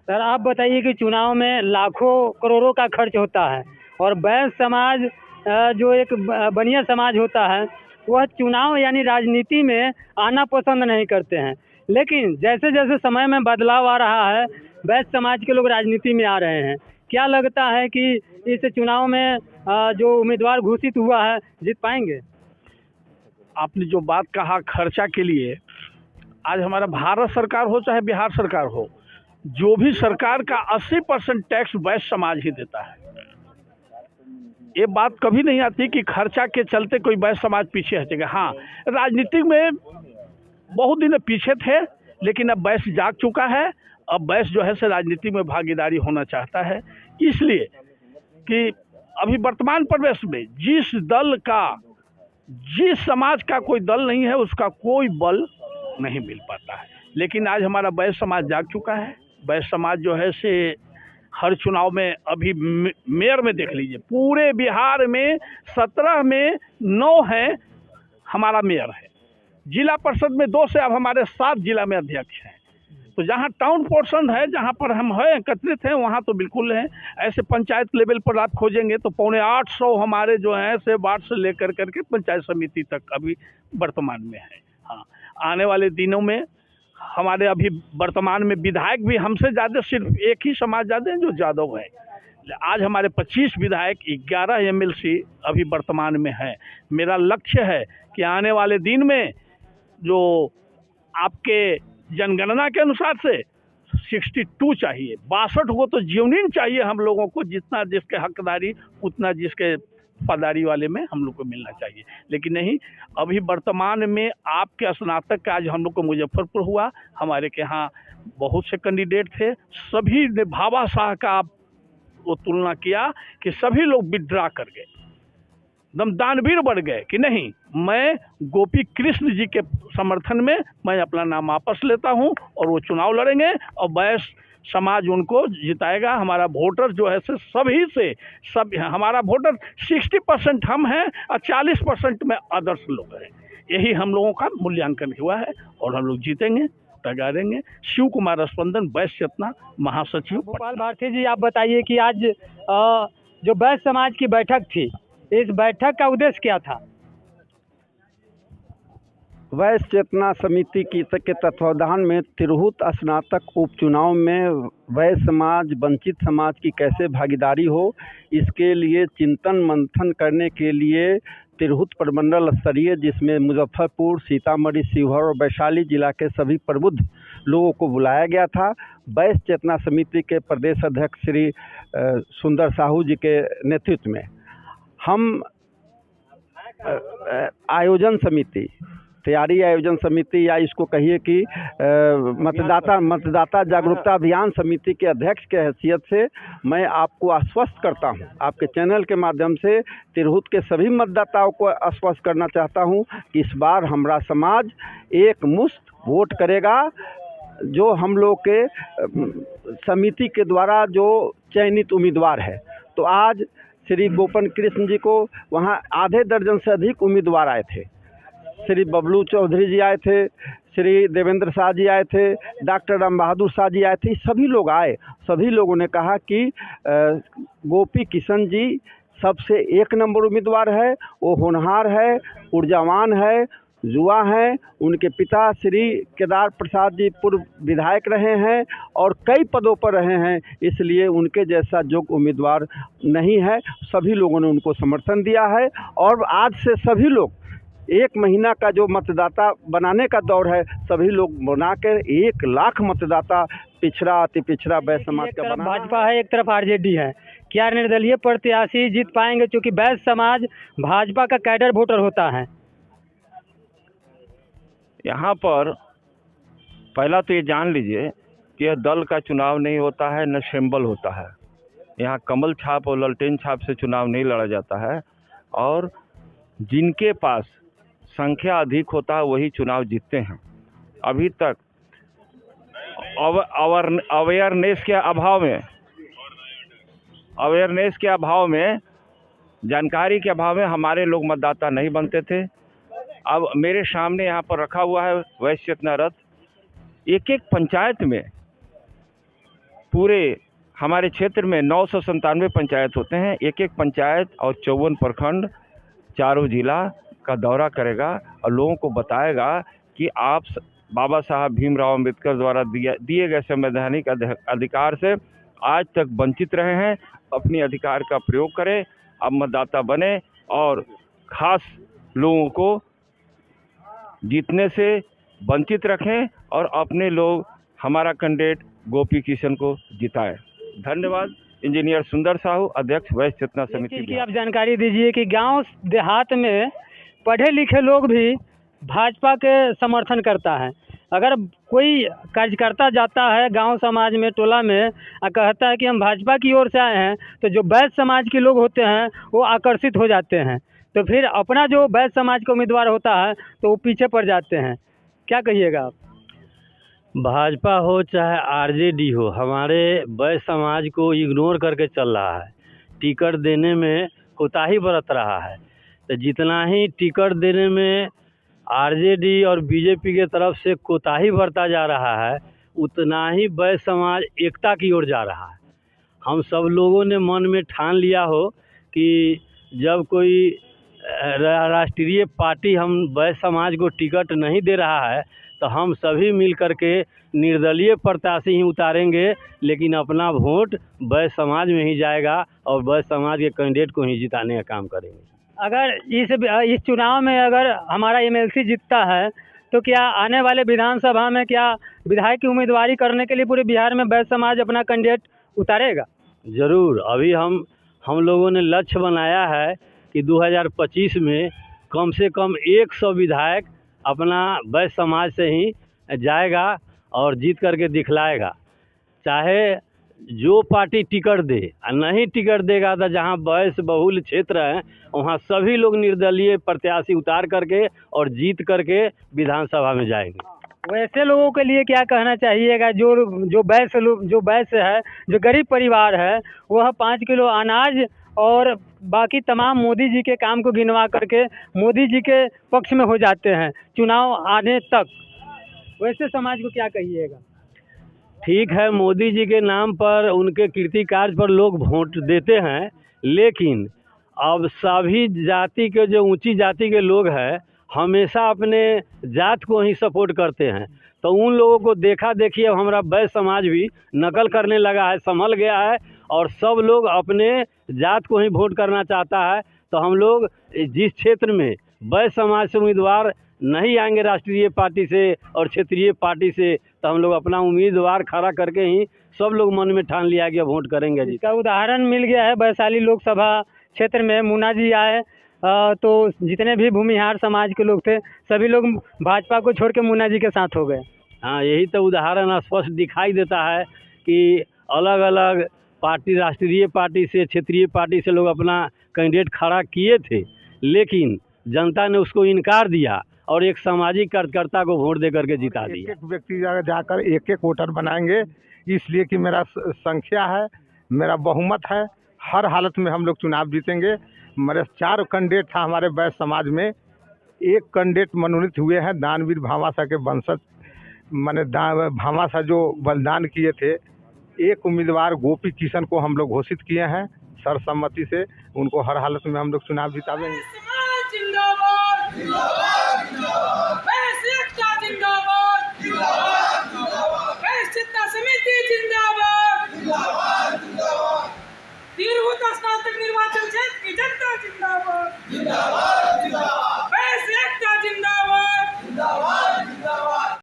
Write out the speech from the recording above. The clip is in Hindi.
सर आप बताइए कि चुनाव में लाखों करोड़ों का खर्च होता है और बैस समाज जो एक बनिया समाज होता है वह चुनाव यानी राजनीति में आना पसंद नहीं करते हैं। लेकिन जैसे जैसे समय में बदलाव आ रहा है बैस समाज के लोग राजनीति में आ रहे हैं। क्या लगता है कि इस चुनाव में जो उम्मीदवार घोषित हुआ है जीत पाएंगे? आपने जो बात कहा खर्चा के लिए, आज हमारा भारत सरकार हो चाहे बिहार सरकार हो, जो भी सरकार का 80% टैक्स वैश्य समाज ही देता है। ये बात कभी नहीं आती कि खर्चा के चलते कोई वैश्य समाज पीछे हटेगा। हाँ, राजनीतिक में बहुत दिन पीछे थे, लेकिन अब वैश्य जाग चुका है। अब वैश्य जो है से राजनीति में भागीदारी होना चाहता है, इसलिए कि अभी वर्तमान परिवेश में जिस दल का, जिस समाज का कोई दल नहीं है उसका कोई बल नहीं मिल पाता है। लेकिन आज हमारा वैश्य समाज जाग चुका है। वैश्य समाज जो है से हर चुनाव में, अभी मेयर में देख लीजिए, पूरे बिहार में 17 में 9 है हमारा मेयर है। जिला परिषद में 2 से अब हमारे 7 जिला में अध्यक्ष हैं। तो जहाँ टाउन पोर्शन है, जहाँ पर हम हैं एकत्रित हैं, वहाँ तो बिल्कुल है। ऐसे पंचायत लेवल पर आप खोजेंगे तो 750 हमारे जो हैं से वार्ड से लेकर करके पंचायत समिति तक अभी वर्तमान में है। हाँ, आने वाले दिनों में हमारे अभी वर्तमान में विधायक भी हमसे ज़्यादा, सिर्फ एक ही समाज ज़्यादा है जो यादव है। आज हमारे 25 विधायक, 11 MLC अभी वर्तमान में है। मेरा लक्ष्य है कि आने वाले दिन में जो आपके जनगणना के अनुसार से 62 चाहिए, 62 को तो जीवनीन चाहिए हम लोगों को। जितना जिसके हकदारी उतना जिसके पदारी वाले में हम लोग को मिलना चाहिए। लेकिन नहीं, अभी वर्तमान में आपके स्नातक का आज हम लोग को मुजफ्फरपुर हुआ, हमारे के यहाँ बहुत से कैंडिडेट थे, सभी ने भामाशाह का वो तुलना किया कि सभी लोग विड्रा कर गए, एकदम दानवीर बढ़ गए कि नहीं, मैं गोपी कृष्ण जी के समर्थन में मैं अपना नाम वापस लेता हूं और वो चुनाव लड़ेंगे और वैश्य समाज उनको जिताएगा। हमारा वोटर जो है सभी से सब, हमारा वोटर 60% हम हैं और 40% में आदर्श लोग हैं। यही हम लोगों का मूल्यांकन हुआ है और हम लोग जीतेंगे, तगाड़ेंगे। शिव कुमार स्पंदन, वैश्य चेतना महासचिव, गोपाल भारती जी। आप बताइए कि आज जो वैश्य समाज की बैठक थी, इस बैठक का उद्देश्य क्या था? वैश्य चेतना समिति के तत्वावधान में तिरहुत स्नातक उपचुनाव में वैश्य समाज, वंचित समाज की कैसे भागीदारी हो, इसके लिए चिंतन मंथन करने के लिए तिरहुत प्रमंडल स्तरीय, जिसमें मुजफ्फरपुर, सीतामढ़ी, शिवहर और वैशाली जिला के सभी प्रबुद्ध लोगों को बुलाया गया था। वैश्य चेतना समिति के प्रदेश अध्यक्ष श्री सुंदर साहू जी के नेतृत्व में हम आयोजन समिति, तैयारी आयोजन समिति, या इसको कहिए कि मतदाता जागरूकता अभियान समिति के अध्यक्ष के हैसियत से मैं आपको आश्वस्त करता हूं, आपके चैनल के माध्यम से तिरहुत के सभी मतदाताओं को आश्वस्त करना चाहता हूं कि इस बार हमारा समाज एक मुश्त वोट करेगा। जो हम लोग के समिति के द्वारा जो चयनित उम्मीदवार है, तो आज श्री गोपन कृष्ण जी को वहाँ आधे दर्जन से अधिक उम्मीदवार आए थे। श्री बबलू चौधरी जी आए थे, श्री देवेंद्र शाह जी आए थे, डॉक्टर राम बहादुर शाह जी आए थे। सभी लोग आए, सभी लोगों ने कहा कि गोपी किशन जी सबसे 1 नंबर उम्मीदवार है। वो होनहार है, ऊर्जावान है, युवा हैं। उनके पिता श्री केदार प्रसाद जी पूर्व विधायक रहे हैं और कई पदों पर रहे हैं, इसलिए उनके जैसा योग्य उम्मीदवार नहीं है। सभी लोगों ने उनको समर्थन दिया है और आज से सभी लोग 1 महीना का जो मतदाता बनाने का दौर है, सभी लोग बनाकर 1 लाख मतदाता पिछड़ा अति पिछड़ा वैश्य समाज का बना। भाजपा है, एक तरफ आरजेडी है। क्या निर्दलीय प्रत्याशी जीत पाएंगे? क्योंकि वैश्य समाज भाजपा का कैडर वोटर होता है। यहाँ पर पहला तो ये जान लीजिए कि यह दल का चुनाव नहीं होता है, न सिंबल होता है। यहाँ कमल छाप और ललटेन छाप से चुनाव नहीं लड़ा जाता है और जिनके पास संख्या अधिक होता है वही चुनाव जीतते हैं। अभी तक अवेयरनेस के अभाव में, जानकारी के अभाव में हमारे लोग मतदाता नहीं बनते थे। अब मेरे सामने यहाँ पर रखा हुआ है वैश्य चेतना रथ। एक एक पंचायत में पूरे हमारे क्षेत्र में 997 पंचायत होते हैं। एक एक पंचायत और 54 प्रखंड, चारों जिला का दौरा करेगा और लोगों को बताएगा कि आप बाबा साहब भीमराव अंबेडकर द्वारा दिए गए संवैधानिक अधिकार से आज तक वंचित रहे हैं। अपने अधिकार का प्रयोग करें, अब मतदाता बने और खास लोगों को जीतने से वंचित रखें और अपने लोग हमारा कैंडिडेट गोपी किशन को जिताएं। धन्यवाद। इंजीनियर सुंदर साहू, अध्यक्ष वैश्य चेतना समिति। की आप जानकारी दीजिए कि गांव देहात में पढ़े लिखे लोग भी भाजपा के समर्थन करता है। अगर कोई कार्यकर्ता जाता है गांव समाज में, टोला में, और कहता है कि हम भाजपा की ओर से आए हैं, तो जो वैश्य समाज के लोग होते हैं वो आकर्षित हो जाते हैं, तो फिर अपना जो वैश्य समाज का उम्मीदवार होता है तो वो पीछे पड़ जाते हैं। क्या कहिएगा आप? भाजपा हो चाहे आरजेडी हो, हमारे वैश्य समाज को इग्नोर करके चल रहा है, टिकट देने में कोताही बरत रहा है। तो जितना ही टिकट देने में आरजेडी और बीजेपी के तरफ से कोताही बरता जा रहा है, उतना ही वैश्य समाज एकता की ओर जा रहा है। हम सब लोगों ने मन में ठान लिया हो कि जब कोई राष्ट्रीय पार्टी हम वैश्य समाज को टिकट नहीं दे रहा है तो हम सभी मिल कर के निर्दलीय प्रत्याशी ही उतारेंगे, लेकिन अपना वोट वैश्य समाज में ही जाएगा और वैश्य समाज के कैंडिडेट को ही जिताने का काम करेंगे। अगर इस चुनाव में अगर हमारा एमएलसी जीतता है तो क्या आने वाले विधानसभा में क्या विधायक की उम्मीदवारी करने के लिए पूरे बिहार में वैश्य समाज अपना कैंडिडेट उतारेगा? ज़रूर। अभी हम लोगों ने लक्ष्य बनाया है कि 2025 में कम से कम 100 विधायक अपना वैश्य समाज से ही जाएगा और जीत करके दिखलाएगा। चाहे जो पार्टी टिकट दे, नहीं टिकट देगा तो जहां वैश्य बहुल क्षेत्र है वहां सभी लोग निर्दलीय प्रत्याशी उतार करके और जीत करके विधानसभा में जाएंगे। वैसे लोगों के लिए क्या कहना चाहिएगा जो वैश्य है, जो गरीब परिवार है, वह 5 किलो अनाज और बाकी तमाम मोदी जी के काम को गिनवा करके मोदी जी के पक्ष में हो जाते हैं चुनाव आने तक, वैसे समाज को क्या कहिएगा? ठीक है, मोदी जी के नाम पर, उनके कीर्ति कार्य पर लोग वोट देते हैं, लेकिन अब सभी जाति के जो ऊंची जाति के लोग हैं हमेशा अपने जात को ही सपोर्ट करते हैं। तो उन लोगों को देखा देखिए अब हमारा वैश्य समाज भी नकल करने लगा है, संभल गया है और सब लोग अपने जात को ही वोट करना चाहता है। तो हम लोग जिस क्षेत्र में वैश्य समाज से उम्मीदवार नहीं आएंगे राष्ट्रीय पार्टी से और क्षेत्रीय पार्टी से, तो हम लोग अपना उम्मीदवार खड़ा करके ही सब लोग मन में ठान लिया कि वोट करेंगे जी। इसका उदाहरण मिल गया है वैशाली लोकसभा क्षेत्र में। मुन्ना जी आए तो जितने भी भूमिहार समाज के लोग थे सभी लोग भाजपा को छोड़ के मुन्ना जी के साथ हो गए। हाँ, यही तो उदाहरण स्पष्ट दिखाई देता है कि अलग अलग पार्टी, राष्ट्रीय पार्टी से, क्षेत्रीय पार्टी से लोग अपना कैंडिडेट खड़ा किए थे, लेकिन जनता ने उसको इनकार दिया और एक सामाजिक कार्यकर्ता को वोट दे करके जिता दिया। एक व्यक्ति जाकर एक एक वोटर बनाएंगे, इसलिए कि मेरा संख्या है, मेरा बहुमत है, हर हालत में हम लोग चुनाव जीतेंगे। मेरे 4 कैंडिडेट था हमारे वैश्य समाज में, एक कैंडिडेट मनोनीत हुए हैं दानवीर भामाशाह के वंशज, मैंने भामाशाह जो बलिदान किए थे। एक उम्मीदवार गोपी किशन को हम लोग घोषित किए हैं सर्वसम्मति से, उनको हर हालत में हम लोग चुनाव जितावेंगे। निर्वाचन क्षेत्र की जनता